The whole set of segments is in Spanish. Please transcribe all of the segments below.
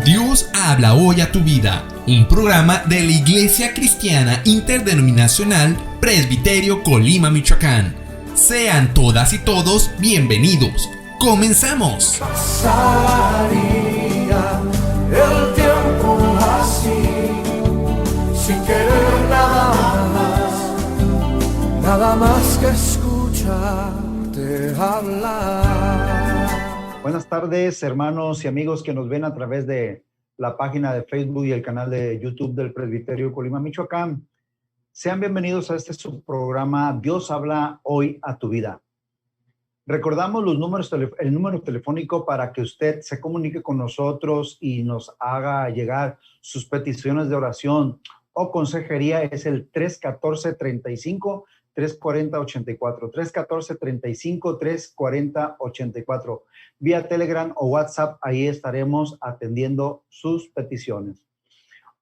Dios habla hoy a tu vida, un programa de la Iglesia Cristiana Interdenominacional Presbiterio Colima, Michoacán. Sean todas y todos bienvenidos. ¡Comenzamos! Pasaría el tiempo así, sin querer nada más que escucharte hablar. Buenas tardes, hermanos y amigos que nos ven a través de la página de Facebook y el canal de YouTube del Presbiterio Colima, Michoacán. Sean bienvenidos a este subprograma Dios habla hoy a tu vida. Recordamos el número telefónico para que usted se comunique con nosotros y nos haga llegar sus peticiones de oración o consejería. Es el 314-35-340-84, 314-35-340-84. Vía Telegram o WhatsApp, ahí estaremos atendiendo sus peticiones.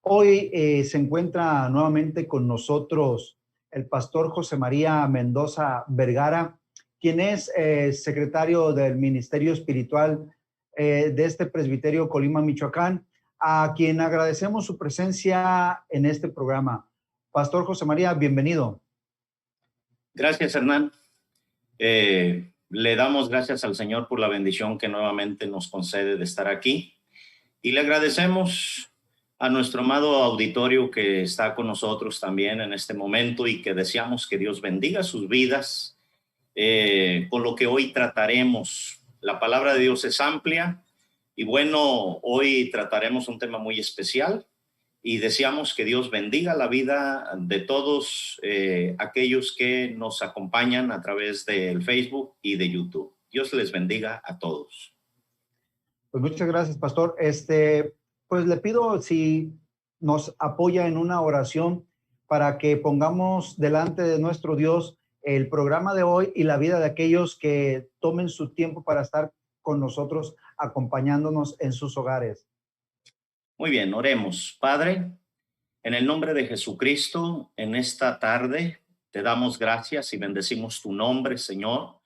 Hoy se encuentra nuevamente con nosotros el pastor José María Mendoza Vergara, quien es secretario del Ministerio Espiritual de este Presbiterio Colima, Michoacán, a quien agradecemos su presencia en este programa. Pastor José María, bienvenido. Gracias, Hernán. Le damos gracias al Señor por la bendición que nuevamente nos concede de estar aquí. Y le agradecemos a nuestro amado auditorio que está con nosotros también en este momento y que deseamos que Dios bendiga sus vidas. Con lo que hoy trataremos. La palabra de Dios es amplia y bueno, hoy trataremos un tema muy especial y deseamos que Dios bendiga la vida de todos aquellos que nos acompañan a través del Facebook y de YouTube. Dios les bendiga a todos. Pues muchas gracias, pastor. Pues le pido si nos apoya en una oración para que pongamos delante de nuestro Dios el programa de hoy y la vida de aquellos que tomen su tiempo para estar con nosotros, acompañándonos en sus hogares. Muy bien, oremos. Padre, en el nombre de Jesucristo, en esta tarde te damos gracias y bendecimos tu nombre, Señor,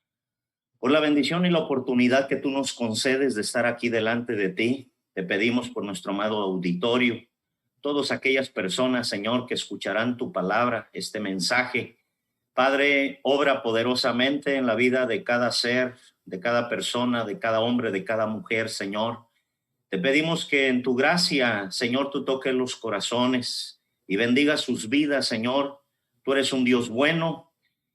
por la bendición y la oportunidad que tú nos concedes de estar aquí delante de ti. Te pedimos por nuestro amado auditorio, todas aquellas personas, Señor, que escucharán tu palabra, este mensaje. Padre, obra poderosamente en la vida de cada ser, de cada persona, de cada hombre, de cada mujer, Señor. Te pedimos que en tu gracia, Señor, tú toques los corazones y bendiga sus vidas, Señor. Tú eres un Dios bueno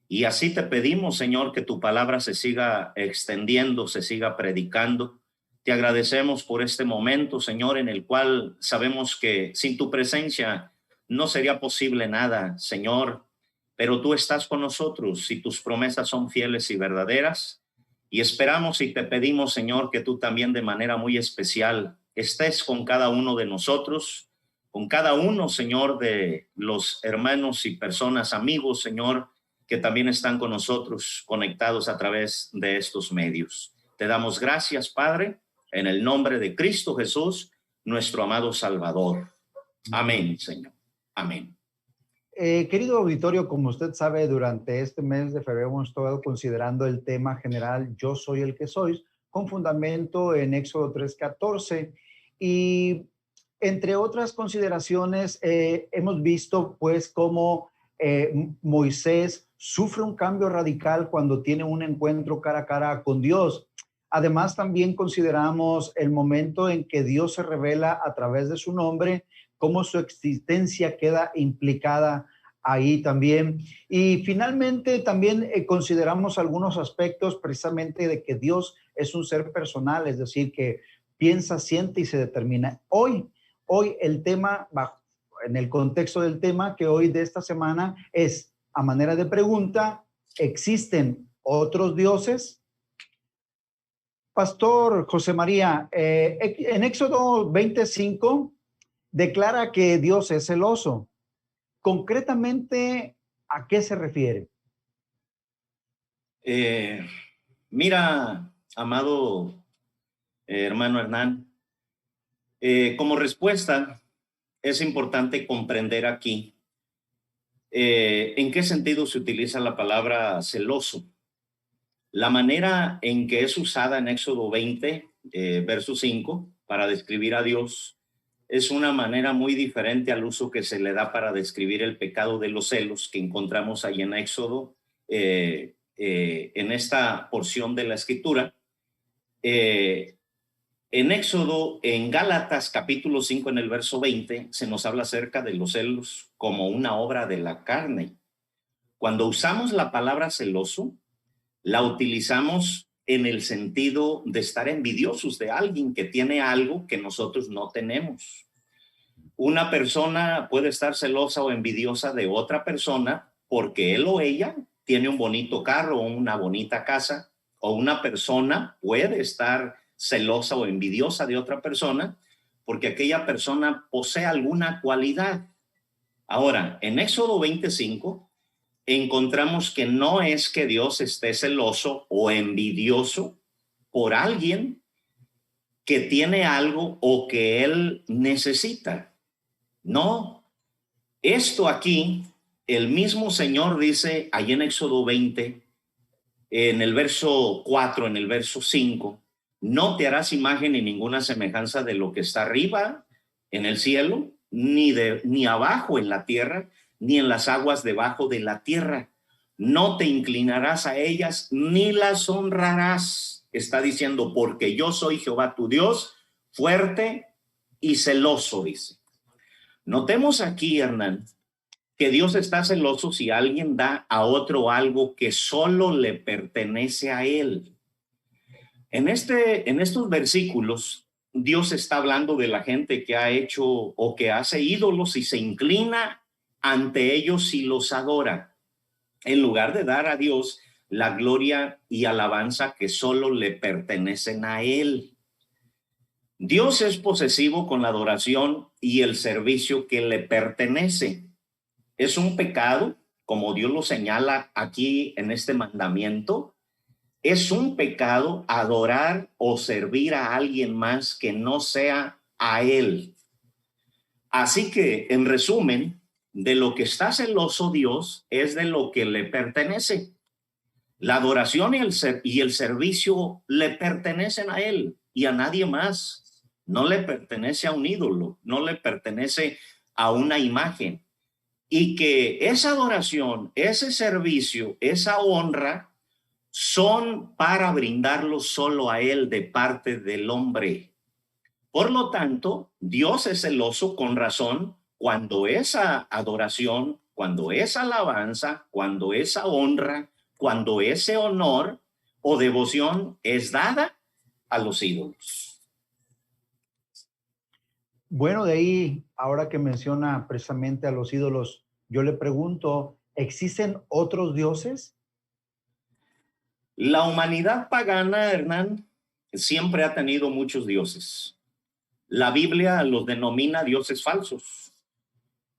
y así te pedimos, Señor, que tu palabra se siga extendiendo, se siga predicando. Te agradecemos por este momento, Señor, en el cual sabemos que sin tu presencia no sería posible nada, Señor. Pero tú estás con nosotros y tus promesas son fieles y verdaderas. Y esperamos y te pedimos, Señor, que tú también de manera muy especial estés con cada uno de nosotros, con cada uno, Señor, de los hermanos y personas, amigos, Señor, que también están con nosotros conectados a través de estos medios. Te damos gracias, Padre, en el nombre de Cristo Jesús, nuestro amado Salvador. Amén, Señor. Amén. Querido auditorio, como usted sabe, durante este mes de febrero hemos estado considerando el tema general Yo soy el que soy, con fundamento en Éxodo 3:14. Y entre otras consideraciones, hemos visto pues cómo Moisés sufre un cambio radical cuando tiene un encuentro cara a cara con Dios. Además, también consideramos el momento en que Dios se revela a través de su nombre, cómo su existencia queda implicada ahí también. Y finalmente también consideramos algunos aspectos precisamente de que Dios es un ser personal, es decir, que piensa, siente y se determina. Hoy el tema, en el contexto del tema que hoy de esta semana es, a manera de pregunta, ¿existen otros dioses? Pastor José María, en Éxodo 25 declara que Dios es celoso. Concretamente, ¿a qué se refiere? Mira, amado hermano Hernán, como respuesta es importante comprender aquí en qué sentido se utiliza la palabra celoso. La manera en que es usada en Éxodo 20, verso 5, para describir a Dios, es una manera muy diferente al uso que se le da para describir el pecado de los celos que encontramos ahí en Éxodo, en esta porción de la Escritura. En Éxodo, en Gálatas capítulo 5, en el verso 20, se nos habla acerca de los celos como una obra de la carne. Cuando usamos la palabra celoso, la utilizamos en el sentido de estar envidiosos de alguien que tiene algo que nosotros no tenemos. Una persona puede estar celosa o envidiosa de otra persona porque él o ella tiene un bonito carro o una bonita casa, o una persona puede estar celosa o envidiosa de otra persona porque aquella persona posee alguna cualidad. Ahora, en Éxodo 25 encontramos que no es que Dios esté celoso o envidioso por alguien que tiene algo o que él necesita. No, esto aquí, el mismo Señor dice ahí en Éxodo 20, en el verso 4, en el verso 5, no te harás imagen ni ninguna semejanza de lo que está arriba en el cielo, ni abajo en la tierra, ni en las aguas debajo de la tierra. No te inclinarás a ellas, ni las honrarás. Está diciendo, porque yo soy Jehová tu Dios, fuerte y celoso, dice. Notemos aquí, Hernán, que Dios está celoso si alguien da a otro algo que solo le pertenece a él. En estos versículos, Dios está hablando de la gente que ha hecho o que hace ídolos y se inclina ante ellos y los adora, en lugar de dar a Dios la gloria y alabanza que solo le pertenecen a él. Dios es posesivo con la adoración y el servicio que le pertenece. Es un pecado, como Dios lo señala aquí en este mandamiento, es un pecado adorar o servir a alguien más que no sea a él. Así que, en resumen, de lo que está celoso Dios es de lo que le pertenece. La adoración y el servicio le pertenecen a él y a nadie más. No le pertenece a un ídolo, no le pertenece a una imagen. Y que esa adoración, ese servicio, esa honra son para brindarlo solo a él de parte del hombre. Por lo tanto, Dios es celoso con razón cuando esa adoración, cuando esa alabanza, cuando esa honra, cuando ese honor o devoción es dada a los ídolos. Bueno, de ahí, ahora que menciona precisamente a los ídolos, yo le pregunto, ¿existen otros dioses? La humanidad pagana, Hernán, siempre ha tenido muchos dioses. La Biblia los denomina dioses falsos.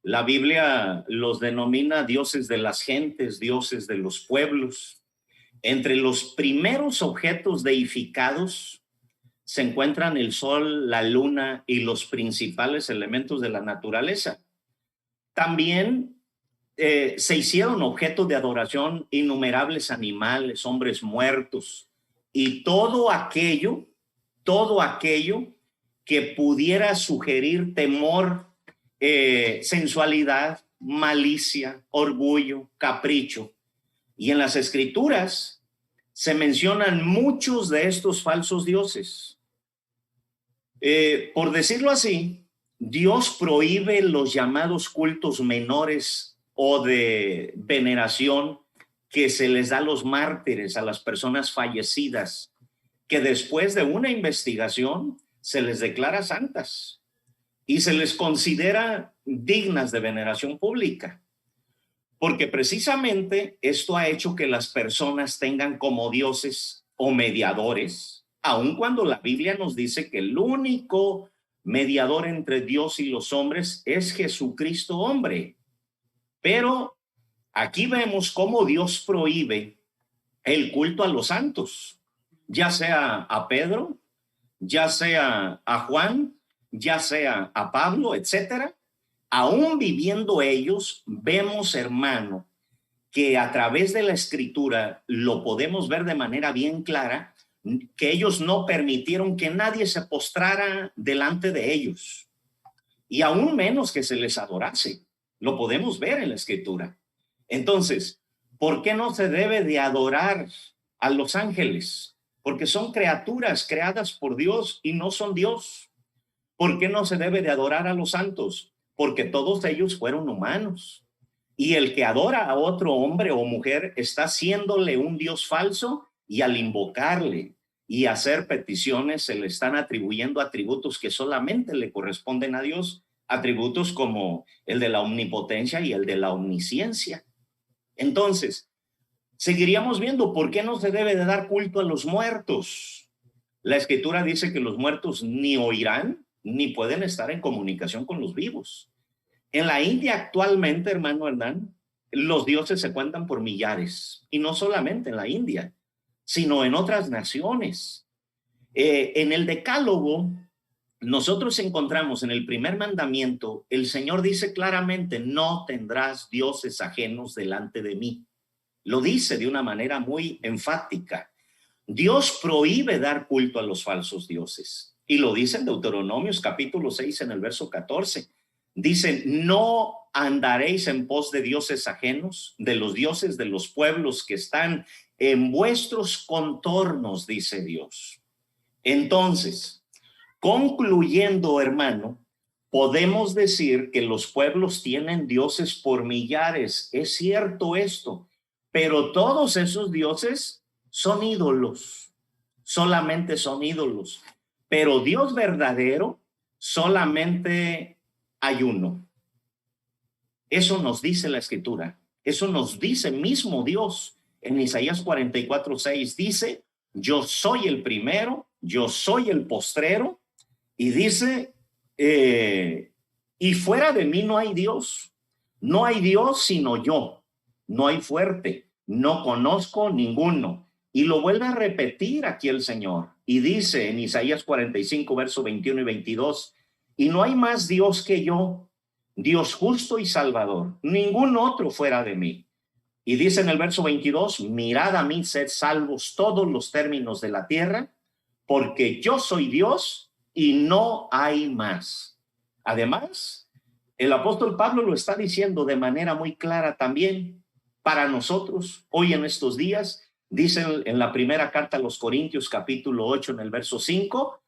La Biblia los denomina dioses de las gentes, dioses de los pueblos. Entre los primeros objetos deificados se encuentran el sol, la luna y los principales elementos de la naturaleza. También se hicieron objeto de adoración innumerables animales, hombres muertos y todo aquello que pudiera sugerir temor, sensualidad, malicia, orgullo, capricho. Y en las escrituras se mencionan muchos de estos falsos dioses. Por decirlo así, Dios prohíbe los llamados cultos menores o de veneración que se les da a los mártires, a las personas fallecidas, que después de una investigación se les declara santas y se les considera dignas de veneración pública, porque precisamente esto ha hecho que las personas tengan como dioses o mediadores, aun cuando la Biblia nos dice que el único mediador entre Dios y los hombres es Jesucristo hombre. Pero aquí vemos cómo Dios prohíbe el culto a los santos, ya sea a Pedro, ya sea a Juan, ya sea a Pablo, etcétera. Aún viviendo ellos, vemos, hermano, que a través de la Escritura lo podemos ver de manera bien clara, que ellos no permitieron que nadie se postrara delante de ellos, y aún menos que se les adorase. Lo podemos ver en la Escritura. Entonces, ¿por qué no se debe de adorar a los ángeles? Porque son criaturas creadas por Dios y no son Dios. ¿Por qué no se debe de adorar a los santos? Porque todos ellos fueron humanos. Y el que adora a otro hombre o mujer está haciéndole un Dios falso, y al invocarle y hacer peticiones se le están atribuyendo atributos que solamente le corresponden a Dios, atributos como el de la omnipotencia y el de la omnisciencia. Entonces, seguiríamos viendo por qué no se debe de dar culto a los muertos. La Escritura dice que los muertos ni oirán ni pueden estar en comunicación con los vivos. En la India actualmente, hermano Hernán, los dioses se cuentan por millares, y no solamente en la India, sino en otras naciones. En el Decálogo, nosotros encontramos en el primer mandamiento, el Señor dice claramente: no tendrás dioses ajenos delante de mí. Lo dice de una manera muy enfática. Dios prohíbe dar culto a los falsos dioses, y lo dice en Deuteronomios capítulo 6 en el verso 14. Dice: no andaréis en pos de dioses ajenos, de los dioses de los pueblos que están en vuestros contornos, dice Dios. Entonces, concluyendo, hermano, podemos decir que los pueblos tienen dioses por millares. Es cierto esto, pero todos esos dioses son ídolos, solamente son ídolos. Pero Dios verdadero solamente hay uno. Eso nos dice la Escritura, eso nos dice mismo Dios. En Isaías 44:6 dice: yo soy el primero, yo soy el postrero, y dice, y fuera de mí no hay Dios sino yo, no hay fuerte, no conozco ninguno. Y lo vuelve a repetir aquí el Señor, y dice en Isaías 45, verso 21 y 22, y no hay más Dios que yo, Dios justo y salvador, ningún otro fuera de mí. Y dice en el verso 22, mirad a mí, sed salvos todos los términos de la tierra, porque yo soy Dios y no hay más. Además, el apóstol Pablo lo está diciendo de manera muy clara también para nosotros hoy en estos días. Dice en la primera carta a los Corintios capítulo 8 en el verso 5,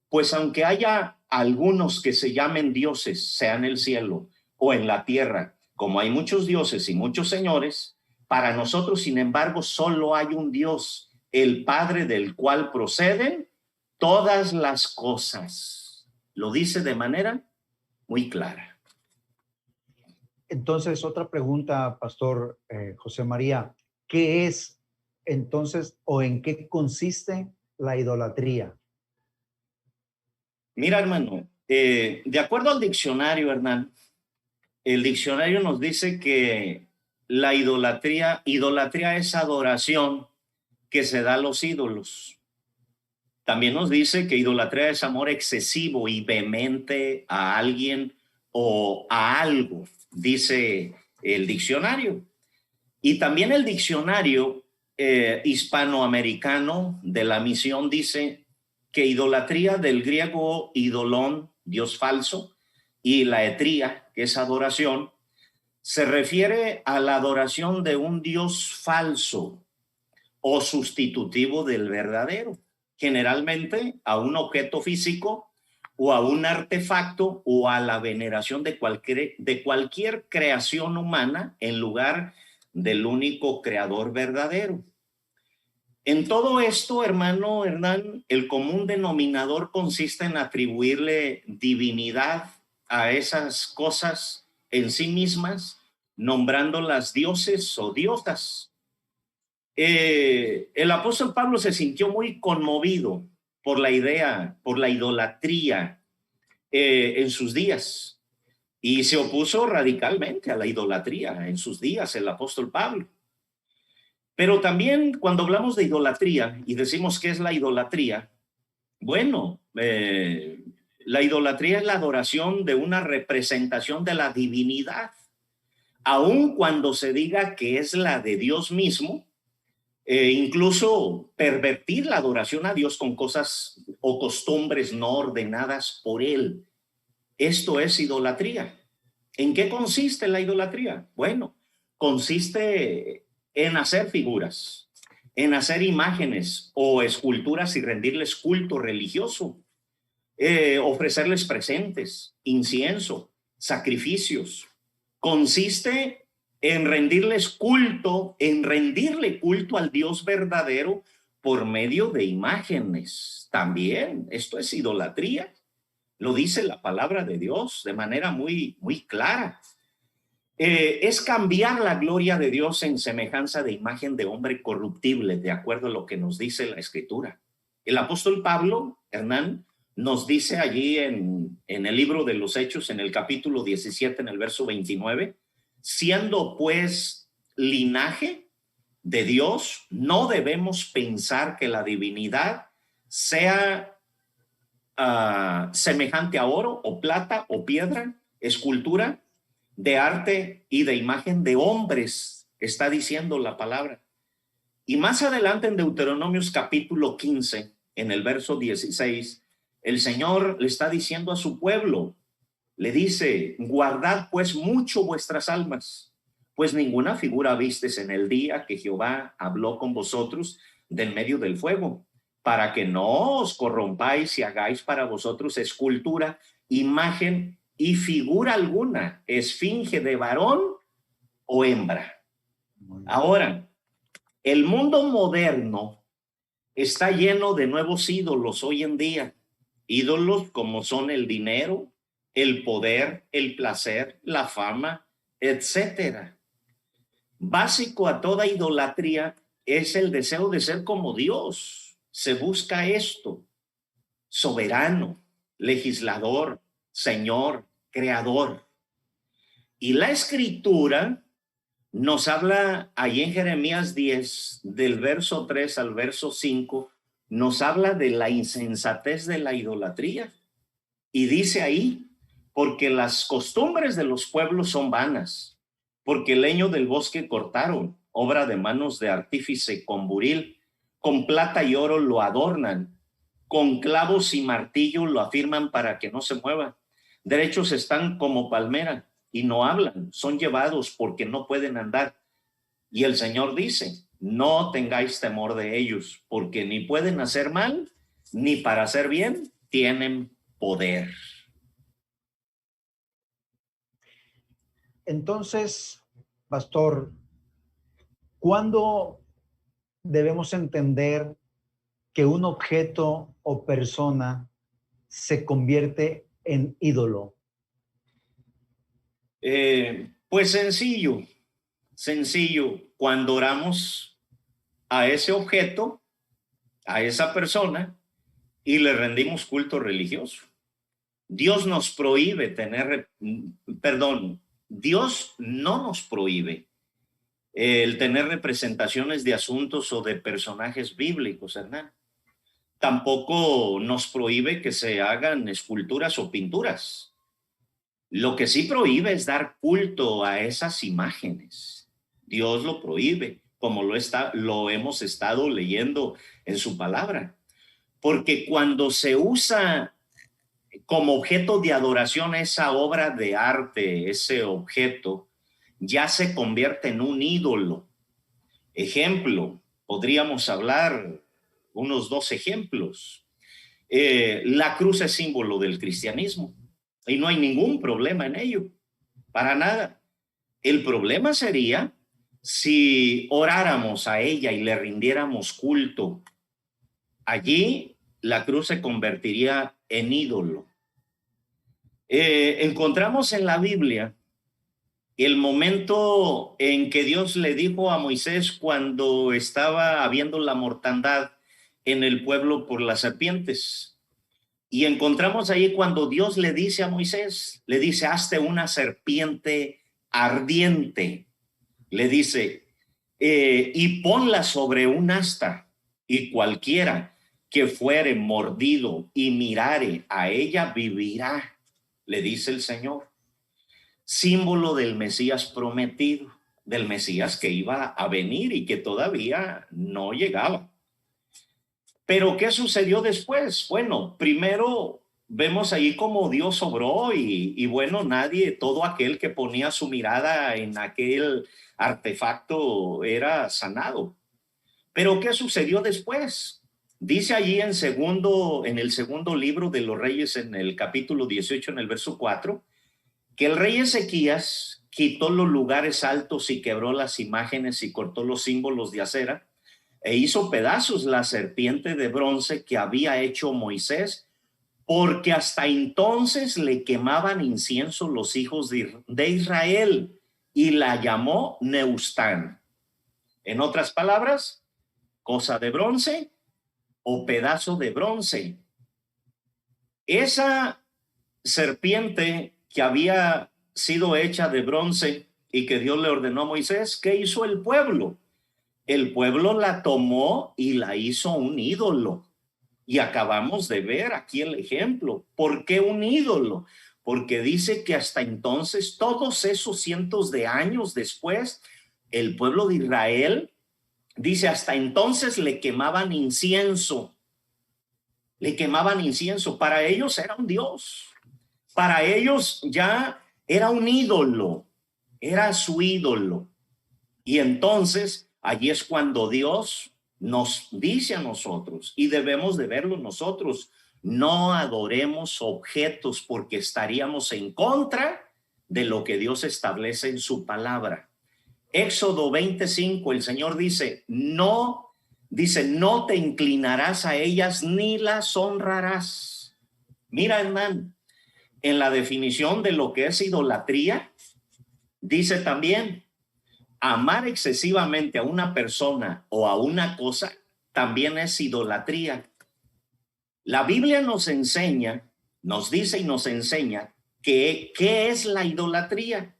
pues aunque haya algunos que se llamen dioses, sea en el cielo o en la tierra, como hay muchos dioses y muchos señores, para nosotros, sin embargo, solo hay un Dios, el Padre, del cual proceden todas las cosas. Lo dice de manera muy clara. Entonces, otra pregunta, Pastor José María. ¿Qué es entonces o en qué consiste la idolatría? Mira, hermano, de acuerdo al diccionario, Hernán, el diccionario nos dice que la idolatría es adoración que se da a los ídolos. También nos dice que idolatría es amor excesivo y vehemente a alguien o a algo, dice el diccionario. Y también el diccionario hispanoamericano de la misión dice que idolatría, del griego idolón, Dios falso, y laetría, que es adoración, se refiere a la adoración de un Dios falso o sustitutivo del verdadero, generalmente a un objeto físico o a un artefacto o a la veneración de cualquier creación humana en lugar del único creador verdadero. En todo esto, hermano Hernán, el común denominador consiste en atribuirle divinidad a esas cosas en sí mismas, nombrándolas dioses o diosas. El apóstol Pablo se sintió muy conmovido por la idea, por la idolatría en sus días, y se opuso radicalmente a la idolatría en sus días, el apóstol Pablo. Pero también cuando hablamos de idolatría y decimos qué es la idolatría, bueno, la idolatría es la adoración de una representación de la divinidad aun cuando se diga que es la de Dios mismo, incluso pervertir la adoración a Dios con cosas o costumbres no ordenadas por Él. Esto es idolatría. ¿En qué consiste la idolatría? Bueno, consiste en hacer figuras, en hacer imágenes o esculturas y rendirles culto religioso, ofrecerles presentes, incienso, sacrificios. Consiste en rendirles culto, en rendirle culto al Dios verdadero por medio de imágenes. También esto es idolatría. Lo dice la palabra de Dios de manera muy, muy clara. Es cambiar la gloria de Dios en semejanza de imagen de hombre corruptible, de acuerdo a lo que nos dice la Escritura. El apóstol Pablo, Hernán, nos dice allí en el libro de los Hechos, en el capítulo 17, en el verso 29, siendo pues linaje de Dios, no debemos pensar que la divinidad sea semejante a oro o plata o piedra, escultura de arte y de imagen de hombres, está diciendo la palabra. Y más adelante en Deuteronomios capítulo 15, en el verso 16, el Señor le está diciendo a su pueblo, le dice, guardad pues mucho vuestras almas, pues ninguna figura vistes en el día que Jehová habló con vosotros del medio del fuego, para que no os corrompáis y hagáis para vosotros escultura, imagen y figura alguna, esfinge de varón o hembra. Ahora, el mundo moderno está lleno de nuevos ídolos hoy en día. Ídolos como son el dinero, el poder, el placer, la fama, etcétera. Básico a toda idolatría es el deseo de ser como Dios. Se busca esto: soberano, legislador, Señor, creador. Y la Escritura nos habla ahí en Jeremías 10, del verso 3 al verso 5, nos habla de la insensatez de la idolatría. Y dice ahí, porque las costumbres de los pueblos son vanas, porque el leño del bosque cortaron, obra de manos de artífice con buril, con plata y oro lo adornan, con clavos y martillo lo afirman para que no se mueva. Derechos están como palmera y no hablan, son llevados porque no pueden andar. Y el Señor dice, no tengáis temor de ellos, porque ni pueden hacer mal, ni para hacer bien tienen poder. Entonces, pastor, ¿cuándo debemos entender que un objeto o persona se convierte en ídolo? Pues sencillo. Cuando oramos a ese objeto, a esa persona, y le rendimos culto religioso. Dios no nos prohíbe el tener representaciones de asuntos o de personajes bíblicos, Hernán. Tampoco nos prohíbe que se hagan esculturas o pinturas. Lo que sí prohíbe es dar culto a esas imágenes. Dios lo prohíbe, como lo hemos estado leyendo en su palabra. Porque cuando se usa como objeto de adoración esa obra de arte, ese objeto, ya se convierte en un ídolo. Ejemplo, podríamos hablar unos 2 ejemplos. La cruz es símbolo del cristianismo y no hay ningún problema en ello, para nada. El problema sería si oráramos a ella y le rindiéramos culto. Allí la cruz se convertiría en ídolo. Encontramos en la Biblia el momento en que Dios le dijo a Moisés cuando estaba habiendo la mortandad en el pueblo por las serpientes. Y encontramos ahí cuando Dios le dice a Moisés, le dice, hazte una serpiente ardiente. Le dice, y ponla sobre un asta, y cualquiera que fuere mordido y mirare a ella vivirá, le dice el Señor. símbolo del Mesías prometido, del Mesías que iba a venir y que todavía no llegaba. Pero ¿qué sucedió después? Bueno, primero vemos ahí cómo Dios obró y bueno, todo aquel que ponía su mirada en aquel artefacto era sanado. Pero ¿qué sucedió después? Dice allí en el segundo libro de los Reyes, en el capítulo 18, en el verso 4, que el rey Ezequías quitó los lugares altos y quebró las imágenes y cortó los símbolos de acera e hizo pedazos la serpiente de bronce que había hecho Moisés, porque hasta entonces le quemaban incienso los hijos de Israel, y la llamó Neustán. En otras palabras, cosa de bronce o pedazo de bronce. Esa serpiente que había sido hecha de bronce y que Dios le ordenó a Moisés, ¿qué hizo el pueblo? El pueblo la tomó y la hizo un ídolo. Y acabamos de ver aquí el ejemplo. ¿Por qué un ídolo? Porque dice que hasta entonces, todos esos cientos de años después, el pueblo de Israel, dice, hasta entonces le quemaban incienso. Le quemaban incienso. Para ellos era un dios. Para ellos ya era un ídolo. Era su ídolo. Y entonces allí es cuando Dios nos dice a nosotros, y debemos de verlo nosotros, no adoremos objetos porque estaríamos en contra de lo que Dios establece en su palabra. Éxodo 25, el Señor dice, no te inclinarás a ellas ni las honrarás. Mira, hermano, en la definición de lo que es idolatría, dice también, amar excesivamente a una persona o a una cosa también es idolatría. La Biblia nos enseña, nos dice y nos enseña qué es la idolatría.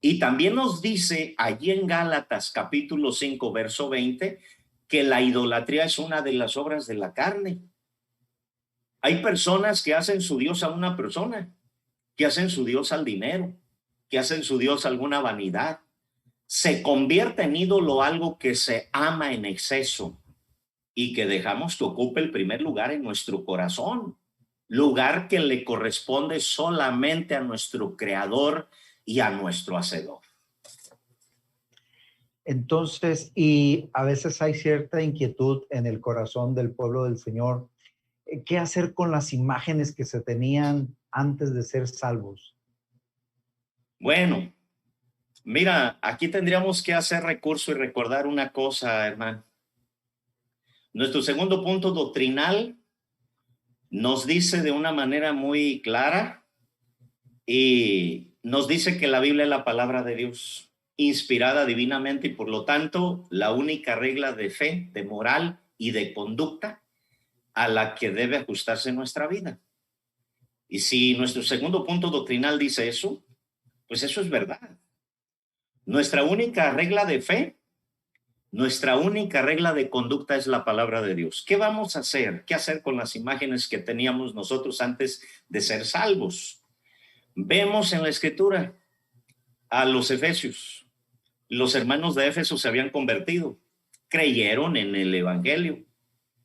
Y también nos dice allí en Gálatas capítulo 5, verso 20, que la idolatría es una de las obras de la carne. Hay personas que hacen su Dios a una persona, que hacen su Dios al dinero, que hacen su Dios a alguna vanidad. Se convierte en ídolo algo que se ama en exceso y que dejamos que ocupe el primer lugar en nuestro corazón, lugar que le corresponde solamente a nuestro Creador y a nuestro Hacedor. Entonces, y a veces hay cierta inquietud en el corazón del pueblo del Señor. ¿Qué hacer con las imágenes que se tenían antes de ser salvos? Bueno, mira, aquí tendríamos que hacer recurso y recordar una cosa, hermano. Nuestro segundo punto doctrinal nos dice de una manera muy clara y nos dice que la Biblia es la palabra de Dios, inspirada divinamente, y por lo tanto la única regla de fe, de moral y de conducta a la que debe ajustarse nuestra vida. Y si nuestro segundo punto doctrinal dice eso, pues eso es verdad. Nuestra única regla de fe, nuestra única regla de conducta es la palabra de Dios. ¿Qué vamos a hacer? ¿Qué hacer con las imágenes que teníamos nosotros antes de ser salvos? Vemos en la Escritura a los efesios. Los hermanos de Éfeso se habían convertido, creyeron en el Evangelio.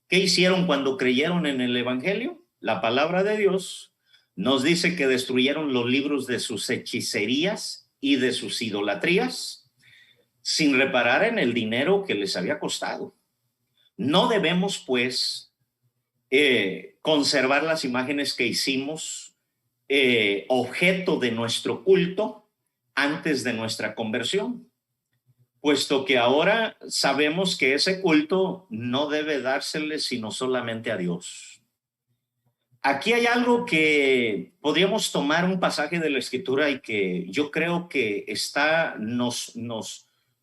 ¿Qué hicieron cuando creyeron en el Evangelio? La palabra de Dios nos dice que destruyeron los libros de sus hechicerías y de sus idolatrías, sin reparar en el dinero que les había costado. No debemos, pues, conservar las imágenes que hicimos objeto de nuestro culto antes de nuestra conversión, puesto que ahora sabemos que ese culto no debe dársele sino solamente a Dios. Aquí hay algo que podríamos tomar un pasaje de la Escritura y que yo creo que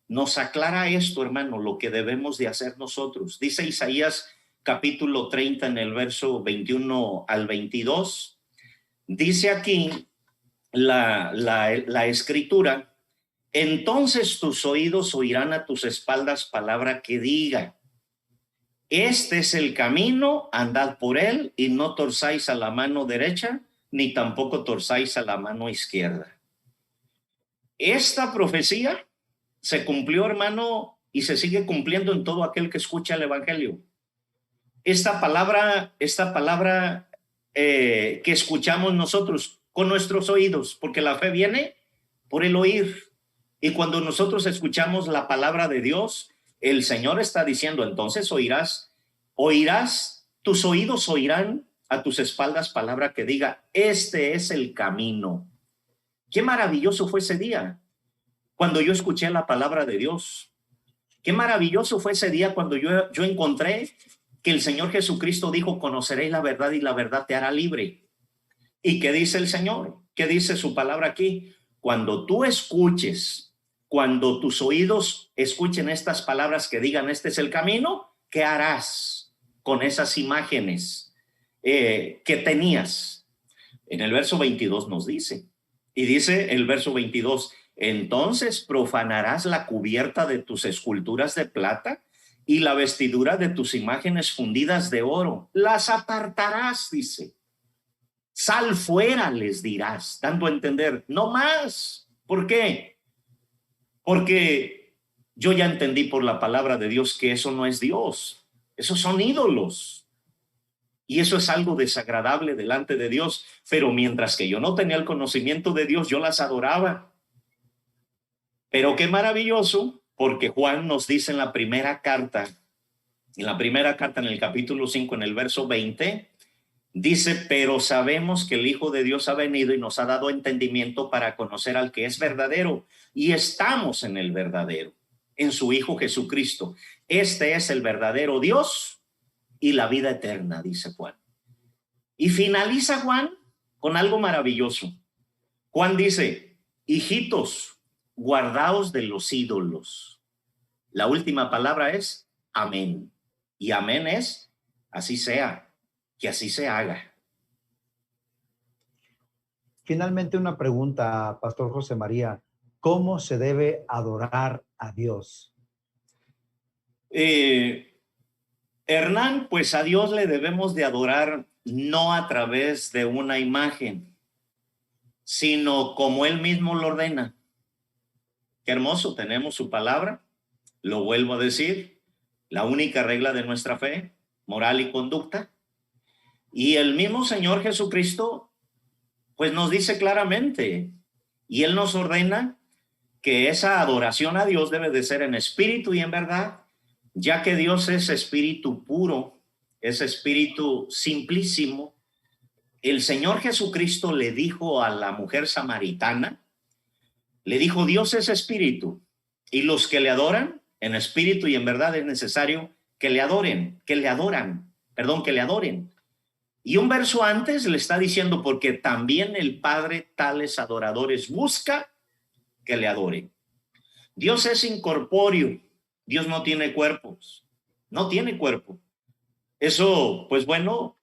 nos aclara esto, hermano, lo que debemos de hacer nosotros. Dice Isaías capítulo 30 en el verso 21 al 22. Dice aquí la Escritura: entonces tus oídos oirán a tus espaldas palabra que diga, este es el camino, andad por él, y no torzáis a la mano derecha, ni tampoco torzáis a la mano izquierda. esta profecía se cumplió, hermano, y se sigue cumpliendo en todo aquel que escucha el evangelio. Esta palabra que escuchamos nosotros con nuestros oídos, porque la fe viene por el oír. Y cuando nosotros escuchamos la palabra de Dios, el Señor está diciendo, entonces oirás, tus oídos oirán a tus espaldas palabra que diga, este es el camino. Qué maravilloso fue ese día cuando yo escuché la palabra de Dios. Qué maravilloso fue ese día cuando yo encontré que el Señor Jesucristo dijo, conoceréis la verdad y la verdad te hará libre. ¿Y qué dice el Señor? ¿Qué dice su palabra aquí? Cuando tú escuches, cuando tus oídos escuchen estas palabras que digan, este es el camino, ¿qué harás con esas imágenes que tenías? En el verso 22 nos dice, y dice el verso 22, entonces profanarás la cubierta de tus esculturas de plata y la vestidura de tus imágenes fundidas de oro. Las apartarás, dice. Sal fuera, les dirás, dando a entender, no más. ¿Por qué? Porque yo ya entendí por la palabra de Dios que eso no es Dios. Esos son ídolos. Y eso es algo desagradable delante de Dios. Pero mientras que yo no tenía el conocimiento de Dios, yo las adoraba. Pero qué maravilloso, porque Juan nos dice en la primera carta, en el capítulo 5, en el verso 20, dice, pero sabemos que el Hijo de Dios ha venido y nos ha dado entendimiento para conocer al que es verdadero, y estamos en el verdadero, en su Hijo Jesucristo. Este es el verdadero Dios y la vida eterna, dice Juan. Y finaliza Juan con algo maravilloso. Juan dice, hijitos, guardaos de los ídolos. La última palabra es amén. Y amén es, así sea, que así se haga. Finalmente, una pregunta, Pastor José María. ¿Cómo se debe adorar a Dios? Hernán, pues a Dios le debemos de adorar no a través de una imagen, sino como Él mismo lo ordena. Qué hermoso, tenemos su palabra, lo vuelvo a decir, la única regla de nuestra fe, moral y conducta. Y el mismo Señor Jesucristo, pues nos dice claramente, y Él nos ordena que esa adoración a Dios debe de ser en espíritu y en verdad, ya que Dios es espíritu puro, es espíritu simplísimo. El Señor Jesucristo le dijo a la mujer samaritana, le dijo, Dios es espíritu, y los que le adoran en espíritu y en verdad es necesario que le adoren. Y un verso antes le está diciendo, porque también el Padre tales adoradores busca que le adoren. Dios es incorpóreo, Dios no tiene cuerpos, no tiene cuerpo. Eso, pues bueno,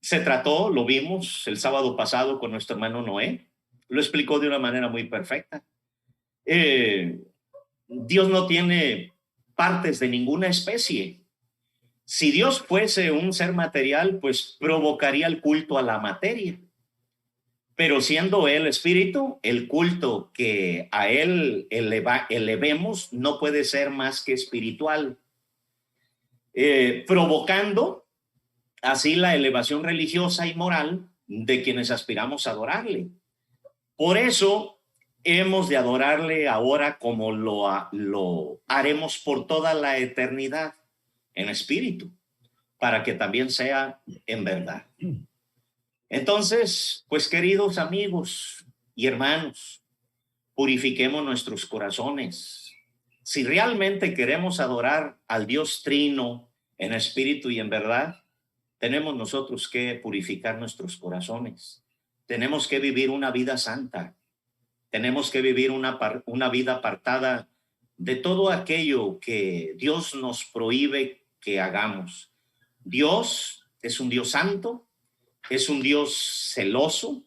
se trató, lo vimos el sábado pasado con nuestro hermano Noé, lo explicó de una manera muy perfecta. Dios no tiene partes de ninguna especie. Si Dios fuese un ser material, pues provocaría el culto a la materia. Pero siendo Él espíritu, el culto que a Él elevemos no puede ser más que espiritual, provocando así la elevación religiosa y moral de quienes aspiramos a adorarle. Por eso hemos de adorarle ahora como lo haremos por toda la eternidad, en espíritu, para que también sea en verdad. Entonces, pues queridos amigos y hermanos, purifiquemos nuestros corazones. Si realmente queremos adorar al Dios Trino en espíritu y en verdad, tenemos nosotros que purificar nuestros corazones. Tenemos que vivir una vida santa. Tenemos que vivir una vida apartada de todo aquello que Dios nos prohíbe que hagamos. Dios es un Dios santo, es un Dios celoso,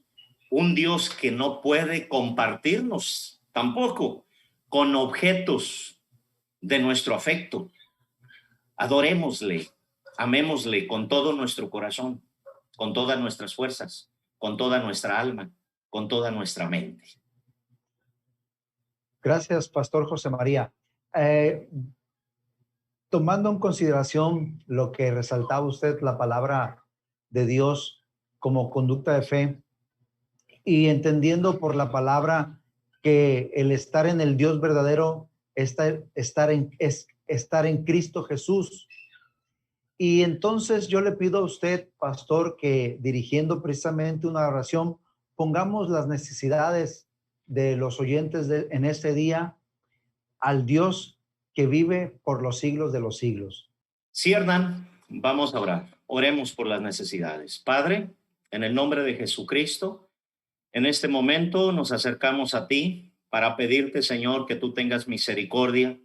un Dios que no puede compartirnos tampoco con objetos de nuestro afecto. Adorémosle, amémosle con todo nuestro corazón, con todas nuestras fuerzas, con toda nuestra alma, con toda nuestra mente. Gracias, Pastor José María. Tomando en consideración lo que resaltaba usted, la palabra de Dios como conducta de fe, y entendiendo por la palabra que el estar en el Dios verdadero es estar en Cristo Jesús. Y entonces yo le pido a usted, pastor, que dirigiendo precisamente una oración, pongamos las necesidades de los oyentes en este día al Dios que vive por los siglos de los siglos. Sí, Hernán, vamos a orar. Oremos por las necesidades. Padre, en el nombre de Jesucristo, en este momento nos acercamos a ti para pedirte, Señor, que tú tengas misericordia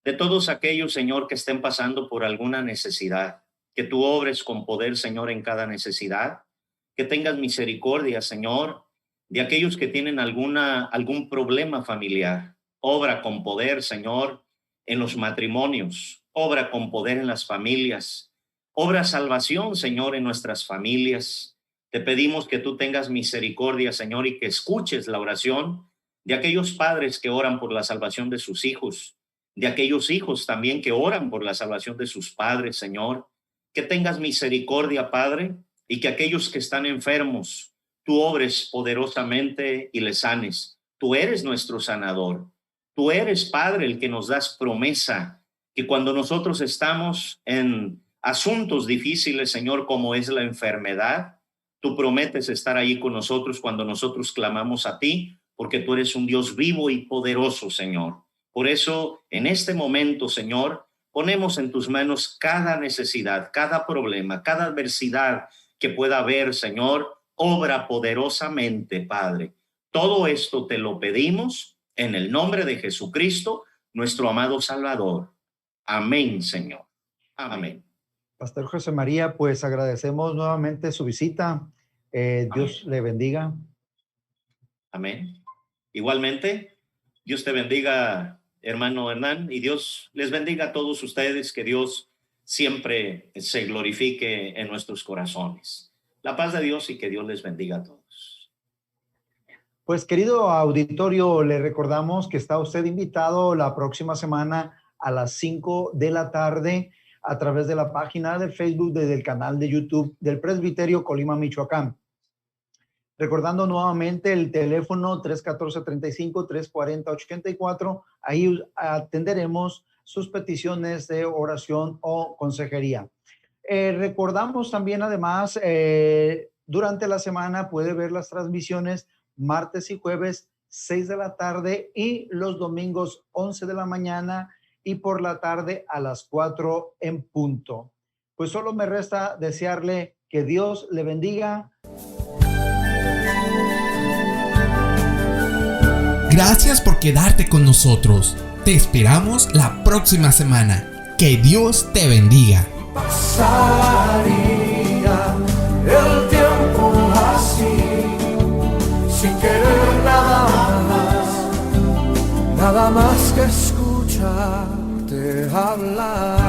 de todos aquellos, Señor, que estén pasando por alguna necesidad, que tú obres con poder, Señor, en cada necesidad, que tengas misericordia, Señor, de aquellos que tienen algún problema familiar. Obra con poder, Señor, en los matrimonios, obra con poder en las familias, obra salvación, Señor, en nuestras familias. Te pedimos que tú tengas misericordia, Señor, y que escuches la oración de aquellos padres que oran por la salvación de sus hijos, de aquellos hijos también que oran por la salvación de sus padres, Señor. Que tengas misericordia, Padre, y que aquellos que están enfermos, tú obres poderosamente y les sanes. Tú eres nuestro sanador. Tú eres, Padre, el que nos das promesa, que cuando nosotros estamos en asuntos difíciles, Señor, como es la enfermedad, tú prometes estar ahí con nosotros cuando nosotros clamamos a ti, porque tú eres un Dios vivo y poderoso, Señor. Por eso, en este momento, Señor, ponemos en tus manos cada necesidad, cada problema, cada adversidad que pueda haber, Señor. Obra poderosamente, Padre. Todo esto te lo pedimos en el nombre de Jesucristo, nuestro amado Salvador. Amén, Señor. Amén. Pastor José María, pues agradecemos nuevamente su visita. Dios le bendiga. Amén. Igualmente, Dios te bendiga, hermano Hernán, y Dios les bendiga a todos ustedes, que Dios siempre se glorifique en nuestros corazones. La paz de Dios y que Dios les bendiga a todos. Pues, querido auditorio, le recordamos que está usted invitado la próxima semana a las 5 de la tarde a través de la página de Facebook, desde el canal de YouTube del Presbiterio Colima, Michoacán. Recordando nuevamente el teléfono 314-35, 340-84, ahí atenderemos sus peticiones de oración o consejería. Recordamos también, además, durante la semana puede ver las transmisiones martes y jueves 6 de la tarde y los domingos 11 de la mañana y por la tarde a las 4 en punto. Pues solo me resta desearle que Dios le bendiga. Gracias por quedarte con nosotros. Te esperamos la próxima semana. Que Dios te bendiga. Pasaría el tiempo así, sin querer nada más que escucharte hablar.